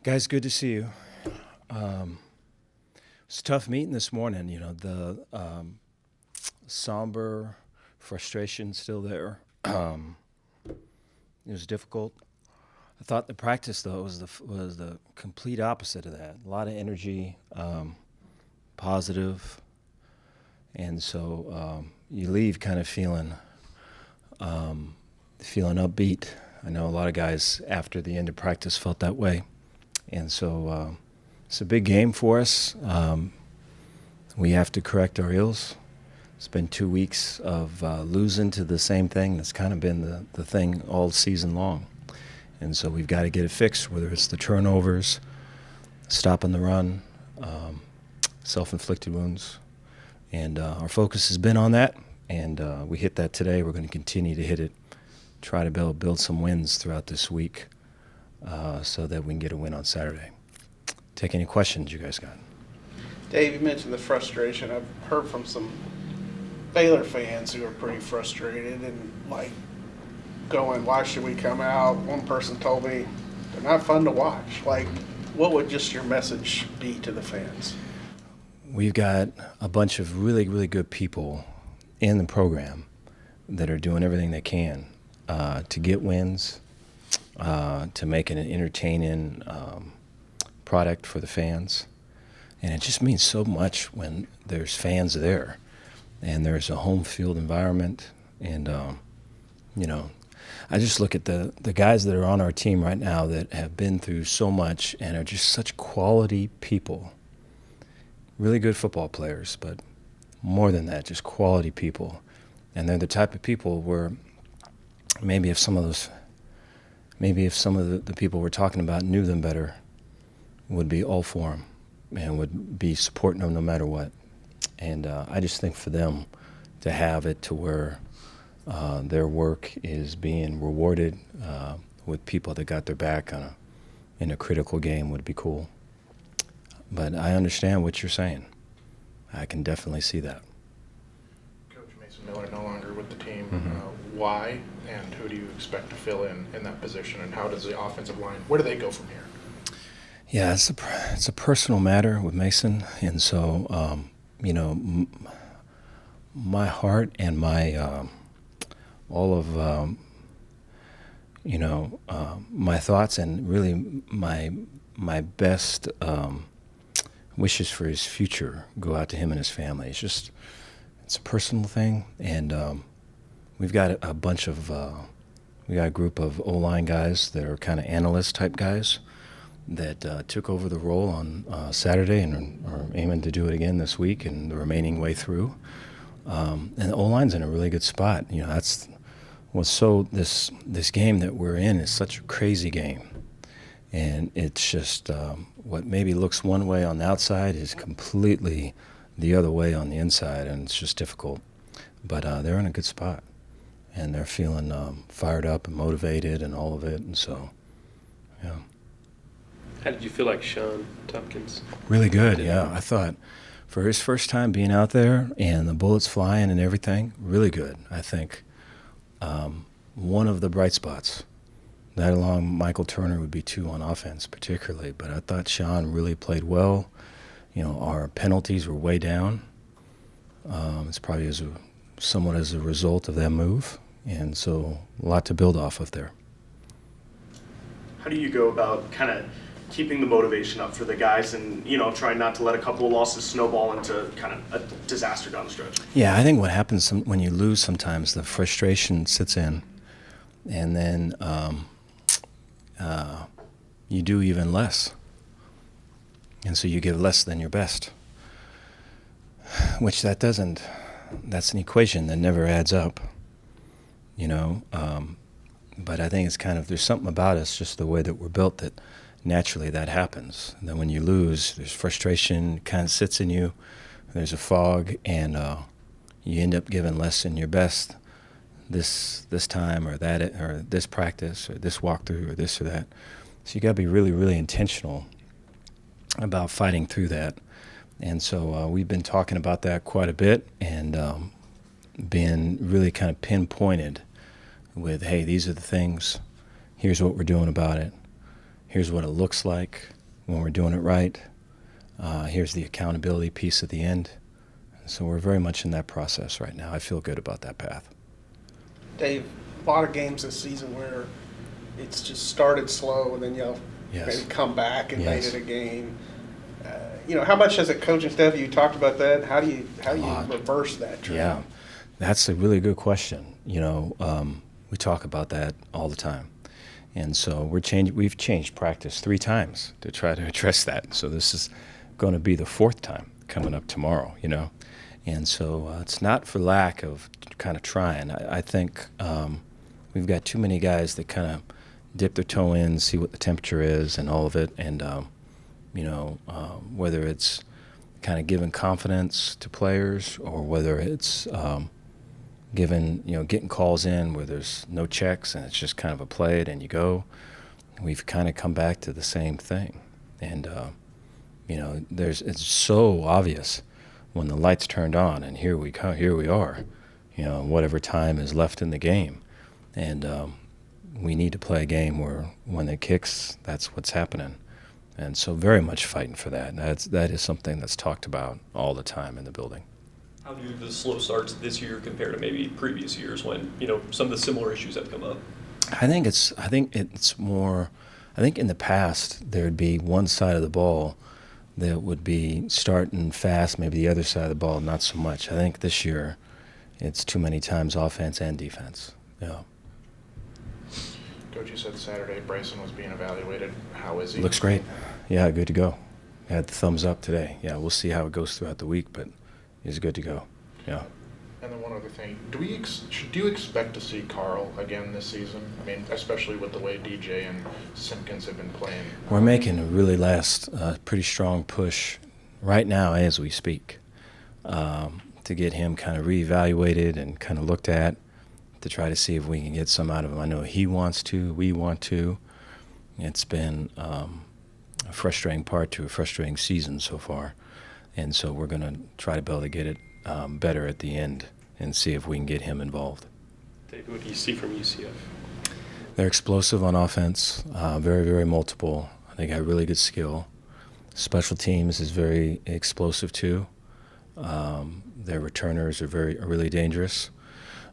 Guys, good to see you. It's a tough meeting this morning. The somber frustration still there. It was difficult. I thought the practice though was the complete opposite of that. A lot of energy, positive, and so you leave kind of feeling upbeat. I know a lot of guys after the end of practice felt that way. And so it's a big game for us. We have to correct our ills. It's been 2 weeks of losing to the same thing that's kind of been the thing all season long. And so we've got to get it fixed, whether it's the turnovers, stopping the run, self-inflicted wounds. And our focus has been on that, and we hit that today. We're going to continue to hit it, try to build some wins throughout this week. So that we can get a win on Saturday. Take any questions you guys got. Dave, you mentioned the frustration. I've heard from some Baylor fans who are pretty frustrated and going, why should we come out? One person told me they're not fun to watch. What would just your message be to the fans? We've got a bunch of really, really good people in the program that are doing everything they can to get wins, to make it an entertaining product for the fans. And it just means so much when there's fans there and there's a home field environment. And, I just look at the guys that are on our team right now that have been through so much and are just such quality people. Really good football players, but more than that, just quality people. And they're the type of people where maybe if some of the people we're talking about knew them better, would be all for them and would be supporting them no matter what. And I just think for them to have it to where their work is being rewarded with people that got their back in a critical game would be cool. But I understand what you're saying. I can definitely see that. Coach Mason Miller no longer with the team. Why and who do you expect to fill in that position, and how does the offensive line, where do they go from here? Yeah, it's a personal matter with Mason, and so my heart and my all of my thoughts and really my best wishes for his future go out to him and his family. It's a personal thing, and we've got we got a group of O-line guys that are kind of analyst type guys that took over the role on Saturday and are aiming to do it again this week and the remaining way through. And the O-line's in a really good spot. That's what's so this game that we're in is such a crazy game. And it's just what maybe looks one way on the outside is completely the other way on the inside, and it's just difficult. But they're in a good spot, and they're feeling fired up and motivated and all of it, and so, yeah. How did you feel like Sean Tompkins? Really good, yeah. I thought for his first time being out there and the bullets flying and everything, really good, I think. One of the bright spots. That along Michael Turner would be two on offense particularly, but I thought Sean really played well. Our penalties were way down. It's probably somewhat as a result of that move, and so a lot to build off of there. How do you go about kind of keeping the motivation up for the guys and, trying not to let a couple of losses snowball into kind of a disaster down the stretch? Yeah, I think what happens when you lose sometimes, the frustration sits in, and then you do even less. And so you give less than your best, which that's an equation that never adds up, but I think it's there's something about us, just the way that we're built, that naturally that happens. And then when you lose, there's frustration, kind of sits in you, there's a fog, and you end up giving less than your best this time or that, or this practice or this walkthrough or this or that. So you got to be really, really intentional about fighting through that. And so we've been talking about that quite a bit and been really kind of pinpointed with, hey, these are the things, here's what we're doing about it, here's what it looks like when we're doing it right. Here's the accountability piece at the end. So we're very much in that process right now. I feel good about that path. Dave, a lot of games this season where it's just started slow and then you'll Yes. maybe come back and made Yes. it a game. How much has it coaching staff? You talked about that. How do you lot. reverse that trend? Yeah, that's a really good question. We talk about that all the time. And so we've changed practice 3 times to try to address that. So this is going to be the 4th time coming up tomorrow, And so it's not for lack of kind of trying. I think we've got too many guys that kind of dip their toe in, see what the temperature is and all of it. And, whether it's kind of giving confidence to players or whether it's getting calls in where there's no checks and it's just kind of a play it and you go, we've kind of come back to the same thing. And, it's so obvious when the lights turned on and here we are, whatever time is left in the game. And we need to play a game where when it kicks, that's what's happening. And so very much fighting for that. That is something that's talked about all the time in the building. How do the slow starts this year compare to maybe previous years when, some of the similar issues have come up? I think it's more, I think in the past there'd be one side of the ball that would be starting fast, maybe the other side of the ball not so much. I think this year it's too many times offense and defense. Yeah. Coach, you said Saturday Bryson was being evaluated. How is he? Looks great. Yeah, good to go. Had the thumbs up today. Yeah, we'll see how it goes throughout the week, but he's good to go. Yeah. And then one other thing, do you expect to see Carl again this season? I mean, especially with the way DJ and Simpkins have been playing. We're making a really pretty strong push right now as we speak to get him kind of reevaluated and kind of looked at to try to see if we can get some out of him. I know he wants to. We want to. It's been a frustrating part to a frustrating season so far. And so we're going to try to be able to get it better at the end and see if we can get him involved. Dave, what do you see from UCF? They're explosive on offense, very, very multiple. They got really good skill. Special teams is very explosive too. Their returners are really dangerous.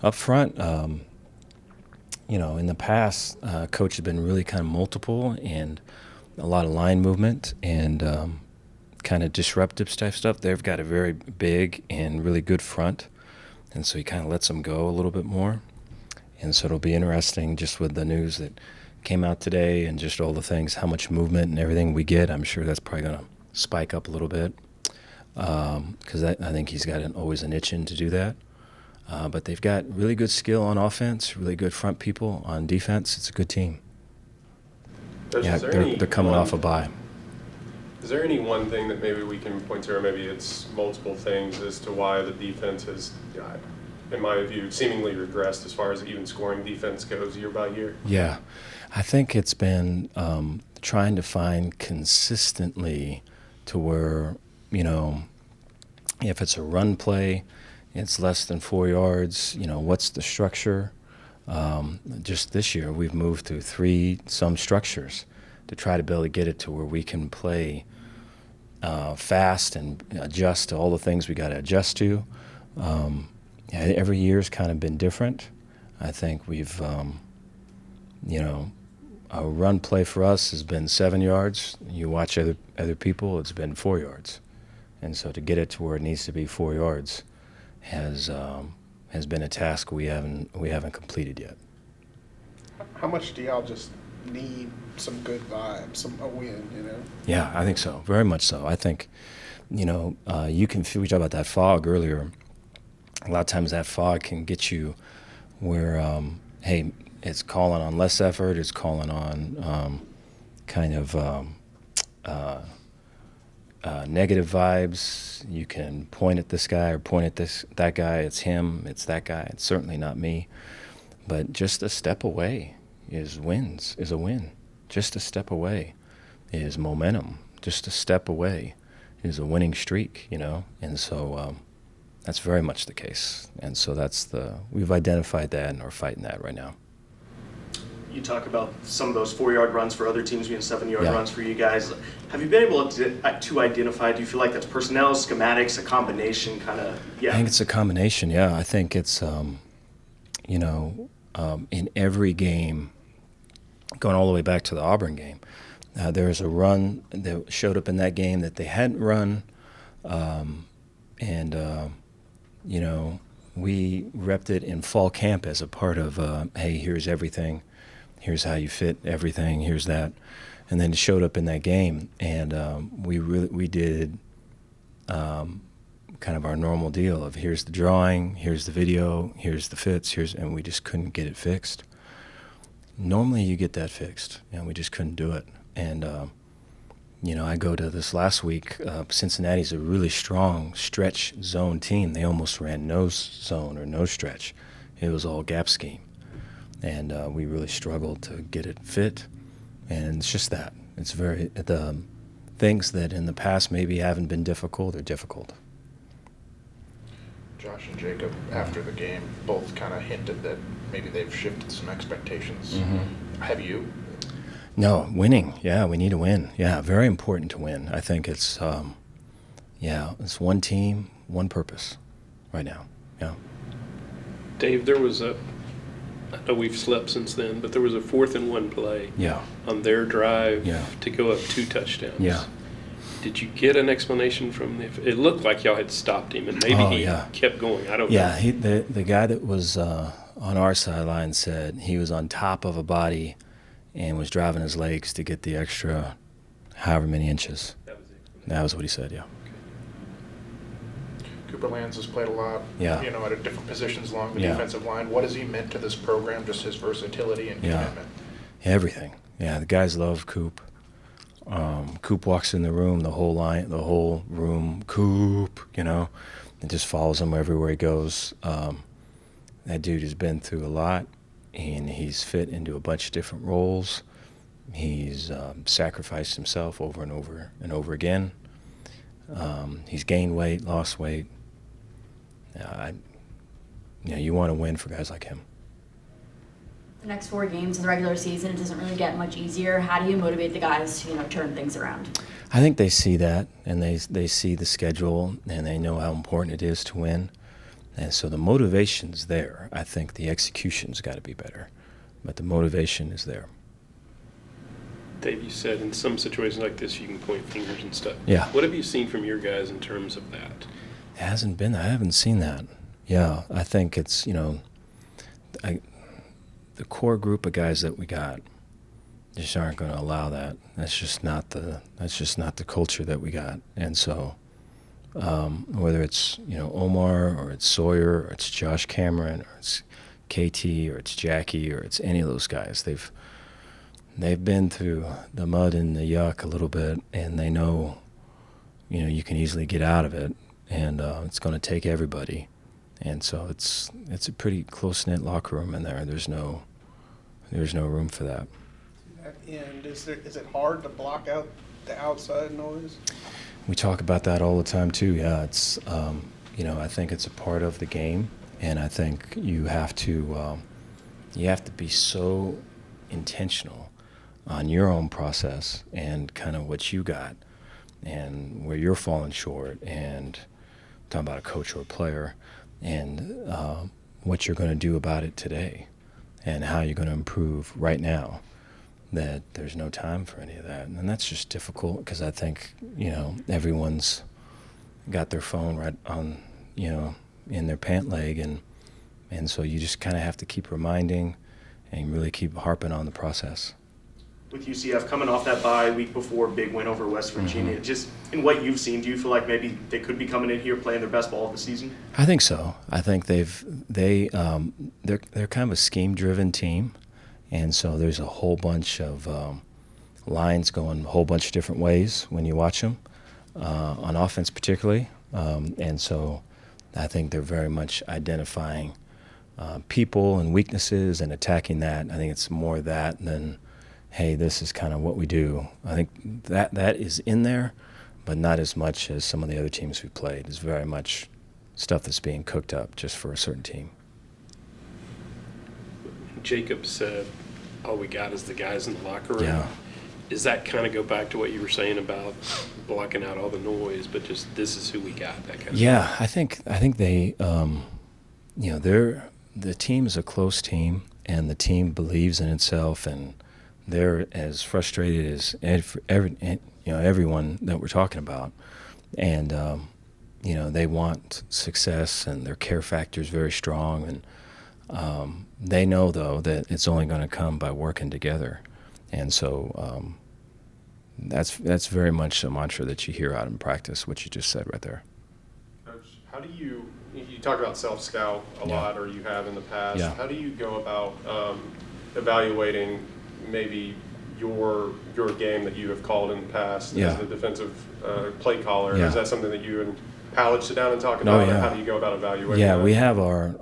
Up front, in the past, coach has been really kind of multiple and a lot of line movement and kind of disruptive type stuff. They've got a very big and really good front, and so he kind of lets them go a little bit more. And so it'll be interesting just with the news that came out today and just all the things, how much movement and everything we get. I'm sure that's probably going to spike up a little bit because I think he's got always an itching to do that. But they've got really good skill on offense, really good front people on defense. It's a good team. They're coming off a bye. Is there any one thing that maybe we can point to, or maybe it's multiple things, as to why the defense has, in my view, seemingly regressed as far as even scoring defense goes year by year? Yeah. I think it's been trying to find consistently to where, if it's a run play, it's less than 4 yards, what's the structure? Just this year, we've moved through some structures to try to be able to get it to where we can play fast and adjust to all the things we got to adjust to. Every year's kind of been different. I think we've, a run play for us has been 7 yards. You watch other people, it's been 4 yards. And so to get it to where it needs to be 4 yards has been a task we haven't completed yet. How much do y'all just need some good vibes, a win, Yeah, I think so. Very much so. I think, we talked about that fog earlier. A lot of times that fog can get you where, hey, it's calling on less effort. It's calling on negative vibes. You can point at this guy or point at that guy. It's him. It's that guy. It's certainly not me. But just a step away is a win. Just a step away is momentum. Just a step away is a winning streak, And so that's very much the case. And so we've identified that and are fighting that right now. you talk about some of those 4-yard runs for other teams being 7-yard Yeah. runs for you guys. Have you been able to identify, do you feel like that's personnel, schematics, a combination kind of, I think it's a combination, yeah. I think it's, in every game, going all the way back to the Auburn game, there was a run that showed up in that game that they hadn't run, we repped it in fall camp as a part of, hey, here's everything, here's how you fit everything, here's that, and then it showed up in that game, and we did kind of our normal deal of here's the drawing, here's the video, here's the fits, and we just couldn't get it fixed. Normally you get that fixed, and we just couldn't do it. And, I go to this last week. Cincinnati's a really strong stretch zone team. They almost ran no zone or no stretch. It was all gap scheme. And we really struggled to get it fit. And it's just that. It's the things that in the past maybe haven't been difficult are difficult. Josh and Jacob, after the game, both kind of hinted that maybe they've shifted some expectations. Mm-hmm. Have you? No, winning. Yeah, we need to win. Yeah, very important to win. I think it's, it's one team, one purpose right now. Yeah. Dave, there was I know we've slept since then, but there was a 4th-and-1 play Yeah. on their drive Yeah. to go up 2 touchdowns. Yeah. Did you get an explanation from it looked like y'all had stopped him, and maybe he kept going. I don't know. Yeah, the guy that was on our sideline said he was on top of a body and was driving his legs to get the extra however many inches. That was it. That was what he said, yeah. Cooper Lands has played a lot, Yeah. At different positions along the Yeah. defensive line. What has he meant to this program, just his versatility and Yeah. commitment? Everything. Yeah, the guys love Coop. Coop walks in the room, the whole room, Coop, it just follows him everywhere he goes. That dude has been through a lot, and he's fit into a bunch of different roles. He's sacrificed himself over and over and over again. He's gained weight, lost weight. You want to win for guys like him. The next 4 games in the regular season, it doesn't really get much easier. How do you motivate the guys to, turn things around? I think they see that, and they see the schedule, and they know how important it is to win. And so the motivation's there. I think the execution's got to be better, but the motivation is there. Dave, you said in some situations like this you can point fingers and stuff. Yeah. What have you seen from your guys in terms of that? It hasn't been. I haven't seen that. Yeah, I think it's the core group of guys that we got just aren't going to allow that. That's just not the culture that we got. And so whether it's Omar or it's Sawyer or it's Josh Cameron or it's KT or it's Jackie or it's any of those guys, they've been through the mud and the yuck a little bit, and they know you can easily get out of it, and it's going to take everybody. And so it's a pretty close-knit locker room in there. There's no room for that. And is it hard to block out the outside noise? We talk about that all the time too. Yeah, it's I think it's a part of the game, and I think you have to be so intentional on your own process and kind of what you got and where you're falling short, and talking about a coach or a player, and what you're going to do about it today and how you're going to improve right now, that there's no time for any of that. And that's just difficult because I think, everyone's got their phone right on, in their pant leg, and so you just kind of have to keep reminding and really keep harping on the process. With UCF coming off that bye week before, big win over West Virginia, Mm-hmm. just in what you've seen, do you feel like maybe they could be coming in here playing their best ball of the season? I think so. I think they're kind of a scheme-driven team, and so there's a whole bunch of lines going a whole bunch of different ways when you watch them, on offense particularly, and so I think they're very much identifying people and weaknesses and attacking that. I think it's more that than, hey, this is kind of what we do. I think that is in there, but not as much as some of the other teams we played. It's very much stuff that's being cooked up just for a certain team. Jacob said all we got is the guys in the locker room. Yeah. Does that kind of go back to what you were saying about blocking out all the noise, but just this is who we got, that kind of Yeah, I think they, the team is a close team, and the team believes in itself, and they're as frustrated as everyone that we're talking about, and they want success, and their care factor is very strong, and they know though that it's only going to come by working together, and so that's very much a mantra that you hear out in practice, what you just said right there. Coach, how do you talk about self-scout a lot, or you have in the past. Yeah. How do you go about evaluating maybe your game that you have called in the past as the defensive play caller? Yeah. Is that something that you and Powledge sit down and talk No, about, or yeah. how do you go about evaluating Yeah, that? we have our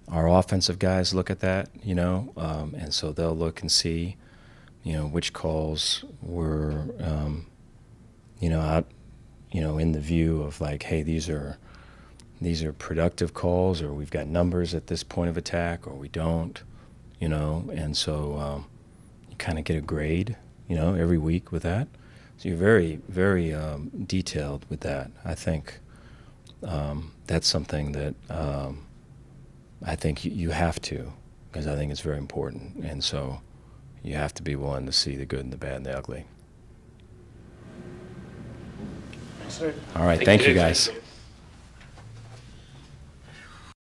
offensive guys look at that, and so they'll look and see, which calls were, out, in the view of like, hey, these are productive calls, or we've got numbers at this point of attack, or we don't, and so you kind of get a grade, every week with that. So you're very, very detailed with that. I think that's something that I think you have to, because I think it's very important. And so you have to be willing to see the good and the bad and the ugly. Sir. All right, thank you guys.